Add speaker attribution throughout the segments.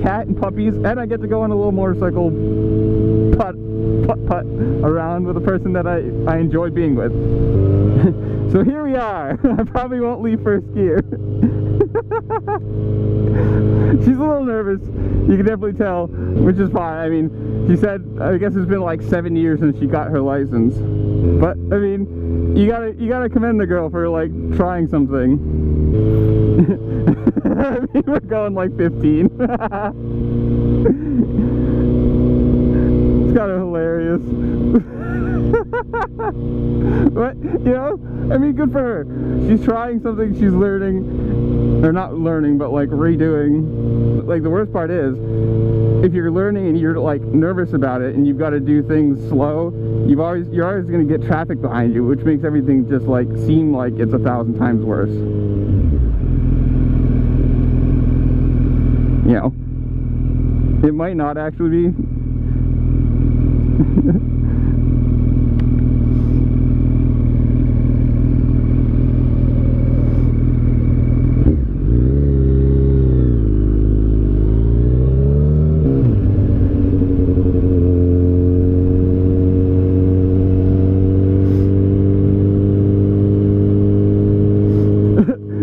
Speaker 1: cat and puppies, and I get to go on a little motorcycle putt around with a person that I enjoy being with. So here we are. I probably won't leave first gear. She's a little nervous, you can definitely tell, which is fine. I mean, she said, I guess it's been like 7 years since she got her license. But I mean, you gotta commend the girl for like trying something. I mean, we're going like 15. It's kind of hilarious. But, you know, I mean, good for her. She's trying something, she's learning, or not learning, but like redoing. Like, the worst part is, if you're learning and you're like nervous about it and you've got to do things slow, you're always going to get traffic behind you, which makes everything just like seem like it's 1,000 times worse. You know, it might not actually be.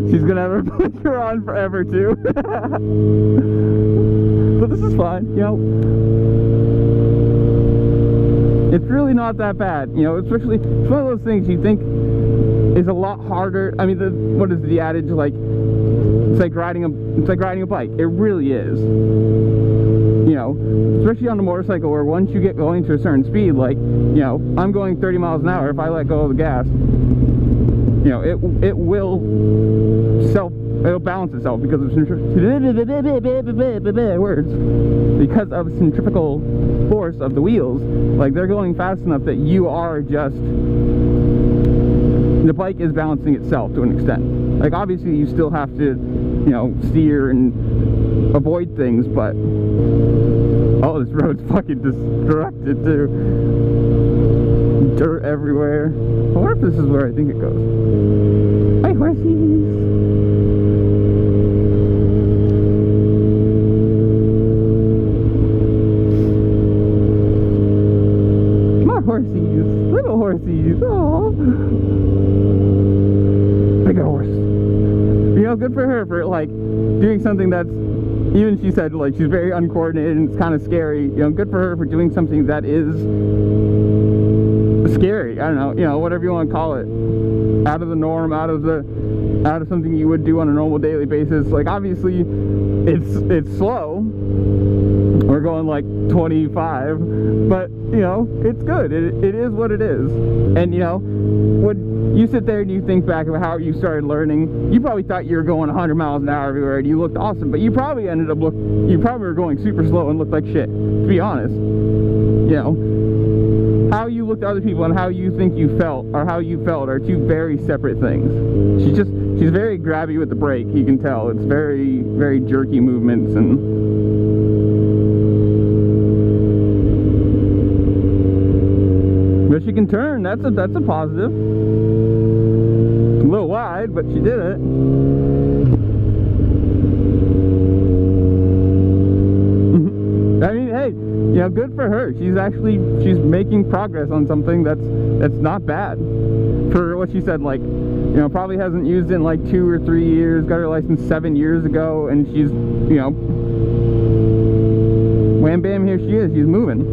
Speaker 1: She's gonna have her blinker on forever too. But this is fine, you know. It's really not that bad, you know. Especially, it's one of those things you think is a lot harder. I mean, what is the adage, like it's like riding a bike. It really is, you know, especially on a motorcycle, where once you get going to a certain speed, like, you know, I'm going 30 miles an hour. If I let go of the gas, you know, it'll balance itself because of centrifugal force of the wheels. Like, they're going fast enough that you are just, the bike is balancing itself to an extent. Like, obviously you still have to, you know, steer and avoid things, but oh, this road's fucking destructed too. Dirt everywhere. I wonder if this is where I think it goes. Hi, horsies. Horsies, little horsies. Oh, big horse. You know, good for her for like doing something that's, even she said, like, she's very uncoordinated and it's kind of scary. You know, good for her for doing something that is scary. I don't know, you know, whatever you want to call it. Out of the norm, out of something you would do on a normal daily basis. Like, obviously, it's slow. We're going like 25, but you know, it's good. It is what it is. And you know, when you sit there and you think back of how you started learning, you probably thought you were going 100 miles an hour everywhere and you looked awesome, but you probably you probably were going super slow and looked like shit, to be honest. You know, how you look to other people and how you think you felt, or how you felt, are two very separate things. She's very grabby with the brake, you can tell. It's very, very jerky movements, and but she can turn. That's a positive. A little wide, but she did it. I mean, hey, you know, good for her. She's making progress on something that's not bad. For what she said, like, you know, probably hasn't used it in like 2 or 3 years. Got her license 7 years ago, and she's, you know, wham bam, here she is. She's moving.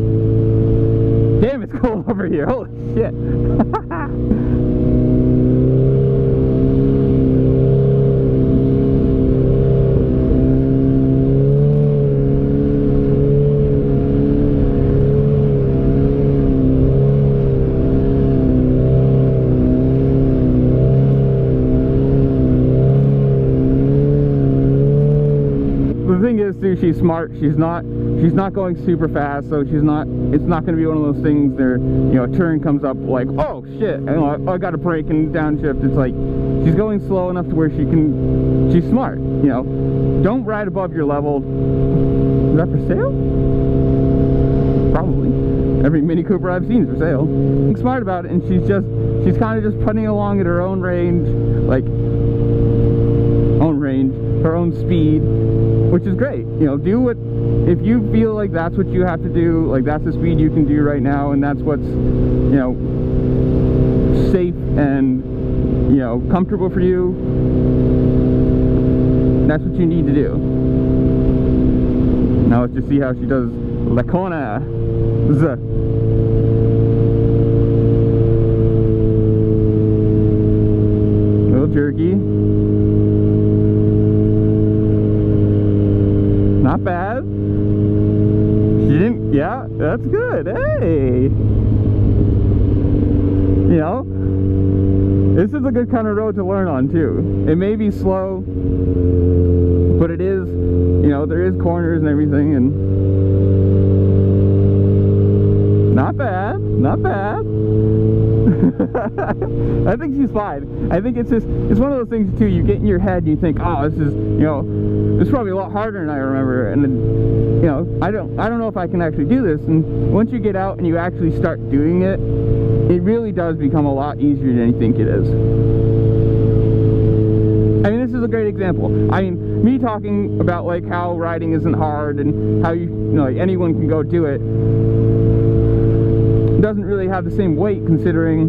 Speaker 1: Damn, it's cold over here. Holy shit. The thing is, too, she's smart. She's not going super fast, so it's not going to be one of those things there, you know, a turn comes up like, oh shit, and I got to brake and downshift. It's like, she's going slow enough to where she's smart, you know. Don't ride above your level. Is that for sale? Probably. Every Mini Cooper I've seen is for sale. Being smart about it, and she's kind of just putting along at her own range, like, her own speed, which is great. You know, do what, if you feel like that's what you have to do, like that's the speed you can do right now, and that's what's, you know, safe and, you know, comfortable for you, that's what you need to do. Now let's just see how she does La Kona. Little jerky. Not bad. She didn't, yeah, that's good. Hey! You know, this is a good kind of road to learn on too. It may be slow, but it is, you know, there is corners and everything, and not bad, not bad. I think she's fine. I think it's just, it's one of those things too, you get in your head and you think, oh, this is, you know, this is probably a lot harder than I remember, and then, you know, I don't know if I can actually do this. And once you get out and you actually start doing it, it really does become a lot easier than you think it is. I mean, this is a great example. I mean, me talking about like how riding isn't hard and how you know, like anyone can go do it, doesn't really have the same weight, considering,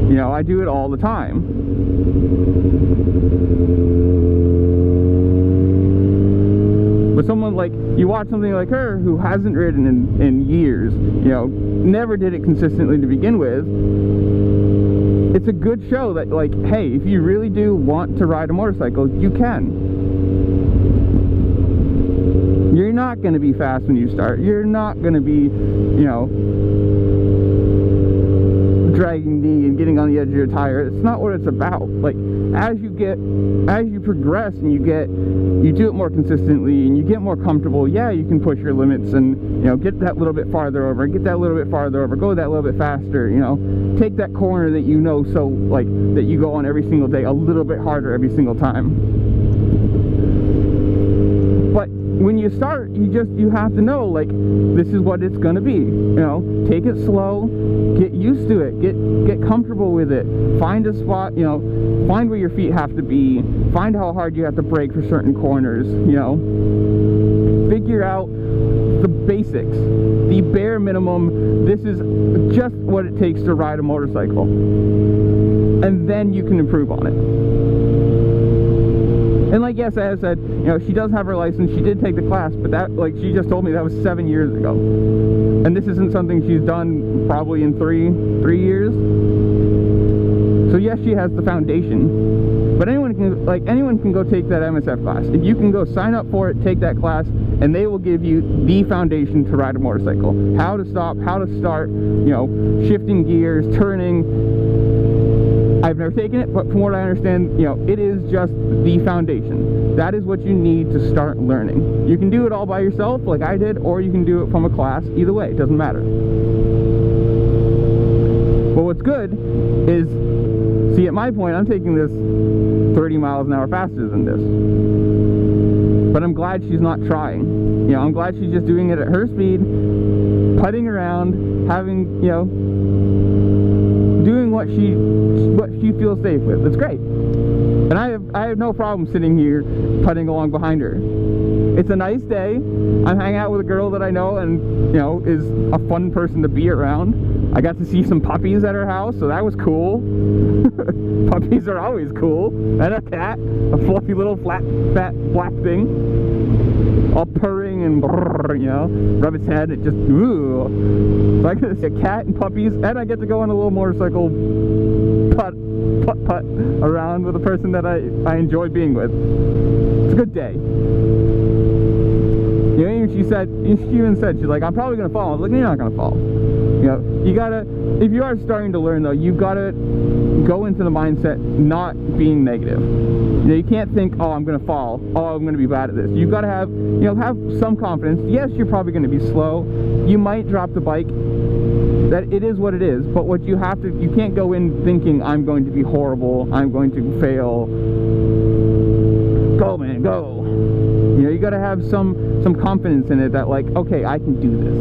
Speaker 1: you know, I do it all the time. But someone like, you watch something like her who hasn't ridden in years, you know, never did it consistently to begin with, it's a good show that, like, hey, if you really do want to ride a motorcycle, you can. You're not going to be fast when you start. You're not going to be, you know, dragging knee and getting on the edge of your tire. It's not what it's about. Like, as you progress and you do it more consistently and you get more comfortable, yeah, you can push your limits and, you know, get that little bit farther over, get that little bit farther over, go that little bit faster, you know, take that corner that you know, so like that you go on every single day a little bit harder every single time. But when you start, you have to know, like, this is what it's gonna be. You know, take it slow, get used to it, get comfortable with it, find a spot, you know, find where your feet have to be, find how hard you have to brake for certain corners, you know, figure out the basics, the bare minimum. This is just what it takes to ride a motorcycle, and then you can improve on it. And like, yes, as I said, you know, she does have her license, she did take the class, but that, like, she just told me that was 7 years ago. And this isn't something she's done probably in three years. So yes, she has the foundation, but anyone can go take that MSF class. If you can go sign up for it, take that class, and they will give you the foundation to ride a motorcycle. How to stop, how to start, you know, shifting gears, turning. I've never taken it, but from what I understand, you know, it is just the foundation. That is what you need to start learning. You can do it all by yourself, like I did, or you can do it from a class. Either way, it doesn't matter. But what's good is, see, at my point, I'm taking this 30 miles an hour faster than this. But I'm glad she's not trying. You know, I'm glad she's just doing it at her speed, putting around, having, you know, doing what she feels safe with. That's great. And I have no problem sitting here putting along behind her. It's a nice day. I'm hanging out with a girl that I know and, you know, is a fun person to be around. I got to see some puppies at her house, so that was cool. Puppies are always cool. And a cat, a fluffy little fat black thing, all purring and brrr, you know, rub its head. It just, ooh. So I get to see a cat and puppies, and I get to go on a little motorcycle putt around with a person that I enjoy being with. It's a good day. You know, she even said, she's like, I'm probably gonna fall. I was like, you're not gonna fall. You know, you gotta, if you are starting to learn though, you've gotta go into the mindset not being negative. You know, you can't think, oh, I'm gonna fall, oh, I'm gonna be bad at this. You've gotta have, you know, have some confidence. Yes, you're probably gonna be slow. You might drop the bike. That it is what it is, but what you have to, you can't go in thinking, I'm going to be horrible, I'm going to fail. Go, man, go. You know, you gotta have some confidence in it that, like, okay, I can do this.